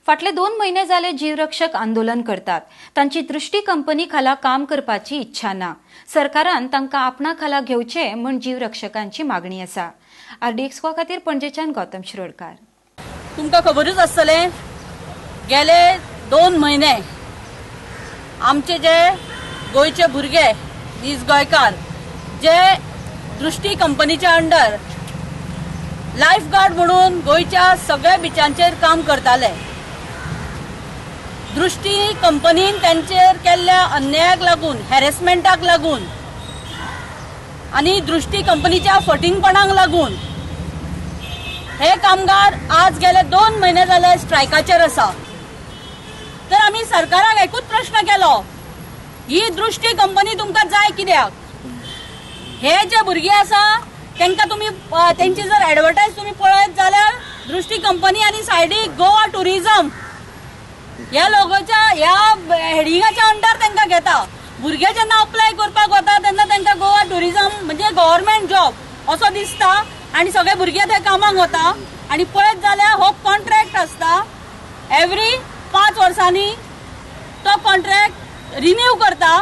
फाटले 2 महिने जाले जीवरक्षक आंदोलन करतात। तांची दृष्टी कंपनी खाला काम करपाची इच्छा ना। सरकारान तांकां आपणा खाला घेवचे म्हण जीवरक्षकांची मागणी आसा। आरडीएक्सको खातीर पणजेच्यान गौतम शिरोडकार। तुमकां खबरूच आसतलें, गेले 2 महिने आमचे जे गोयचे भुरगे दीस गोंयकार जे दृष्टी कंपनीच्या अंडर लायफ गार्ड म्हणून गोयच्या सगळ्या बिचांचेर काम करताले। दृष्टी कंपनीन त्यांचेर केल्ल्या अन्यायाक लागून, हॅरेसमेंटाक लागून आणि दृष्टी कंपनीच्या फटिंगपणाक लागून हे कामगार आज गेले 2 महिने जाले स्ट्रायकाचेर आसा। तर आम्ही सरकाराक एकूच प्रश्न केलो, ही दृष्टी कंपनी तुमकां जाय कित्याक? हे जे भुरगे आसा तांकां तुम्ही त्यांची जर ॲडव्हर्टायज तुम्ही पळयत जाल्यार दृष्टी कंपनी आणि सायडीक गोवा टुरिझम ह्या लोगोच्या ह्या हेडिंगाच्या अंडर तांकां घेता। भुरगे जेन्ना अप्लाय करपाक वता तेन्ना तांकां गोवा टुरिझम म्हणजे गव्हर्नमेंट जॉब असो दिसता आणि सगळे भुरगे थंय कामाक वता आणि पळयत जाल्यार हो कॉन्ट्रॅक्ट आसता। एवरी 5 वर्सांनी तो कॉन्ट्रॅक्ट रिन्यू करता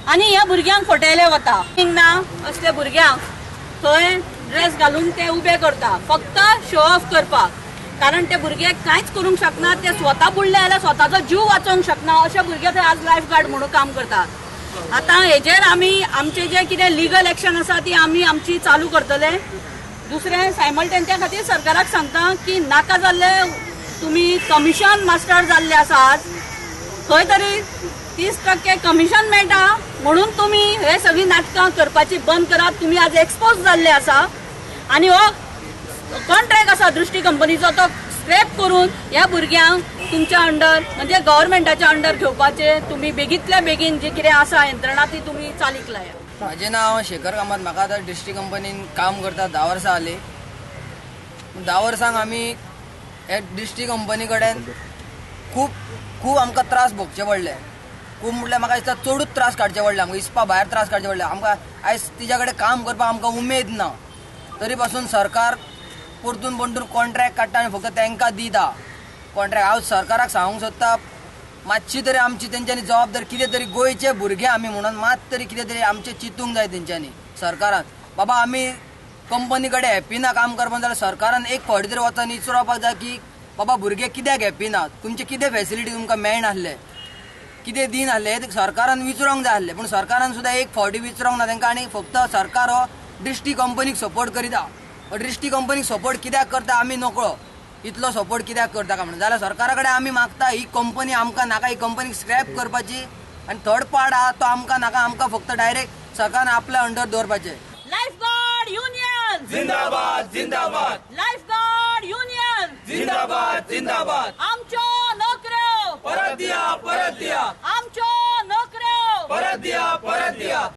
आणि ह्या भुरग्यांक फटयले वता। ना असले भुरग्यांक थंय ड्रेस घालून ते उबे करता फक्त शो ऑफ करपाक, कारण ते भुरगे कांयच करूंक शकना, ते स्वता बुडले जाल्यार स्वताचो जीव वाचोवंक शकना अशे भुरगे थंय आज लायफ गार्ड म्हणून काम करतात। आता हेजेर आमी आमचे जे कितें लिगल एक्शन आसा ती आमी आमची चालू करतले। दुसरे सायमल्टेनियस खातीर सरकाराक सांगता की नाका जाल्ले तुम्ही कमिशन मास्टर जाल्ले आसात, खंय तरी 30% कमिशन मेळटा म्हणून तुम्ही हे सगळी नाटकां करपाची बंद करात। तुम्ही आज एक्सपोज जाल्ले आसा आणि हो कॉन्ट्रॅक्ट आसा दृष्टी कंपनीचो तो स्क्रॅप करून ह्या भुरग्यांक तुमच्या अंडर म्हणजे गव्हर्नमेंटाच्या अंडर घेवपाचे तुम्ही बेगीतल्या बेगीन जे कितें आसा यंत्रणा ती तुम्ही चालीक लाया। माझे नाव शेखर कामत। म्हाका आतां दृष्टी कंपनीन काम करता 10 वर्सां जाली। 10 वर्सांक आमी हे दृष्टी कंपनी कडेन खूप आमकां त्रास भोगचे पडले। खूब म्हटल्यार म्हाका दिसता चडूच त्रास काडचे पडले, आमकां इसपा भायर त्रास काडचे पडले। आमकां आयज तिच्या कडेन काम करपाक आमकां उमेद ना, तरी पासून सरकार परतून कॉन्ट्रॅक्ट काडटा आनी फक्त तांकां दिता कॉन्ट्रॅक्ट। हांव सरकाराक सांगूंक सोदता, मातशी तरी आमची तेंच्यांनी जबाबदारी कितें तरी गोंयचे भुरगे आमी म्हणून मात तरी कितें तरी आमचें चिंतूंक जाय तेंच्यांनी सरकारान। बाबा आमी कंपनी कडेन हॅप्पी ना काम करपाक जाल्यार सरकारान एक फावटी तरी वचून विचारपाक जाय की बाबा भुरगे कित्याक हॅप्पी नात, तुमचे कितें फॅसिलिटी तुमकां मेळनासले, कितें दिन आहले हे सरकारान विचारूंक जाय आहले। पूण सरकारान सुद्दां एक फावटी विचारूंक ना तांकां आनी फक्त सरकार हो दृष्टी कंपनीक सपोर्ट करीता। दृष्टी कंपनीक सपोर्ट कित्याक करता आमी नकळो, इतलो सपोर्ट कित्याक करता काय म्हणून। जाल्यार सरकारा कडेन आमी मागता ही कंपनी आमकां नाका, ही कंपनी स्क्रॅप करपाची आनी थर्ड पार्ट आहा तो आमकां नाका, आमकां फक्त डायरेक्ट सरकारान आपल्या अंडर दवरपाचें। लायफ गार्ड युनियन जिंदाबाद जिंदाबाद, लायफ गार्ड युनियन जिंदाबाद जिंदाबाद। आमच्यो नोकऱ्यो परत दिया, परत दिया, आमच्यो नोकऱ्यो परत दिया, परत दिया।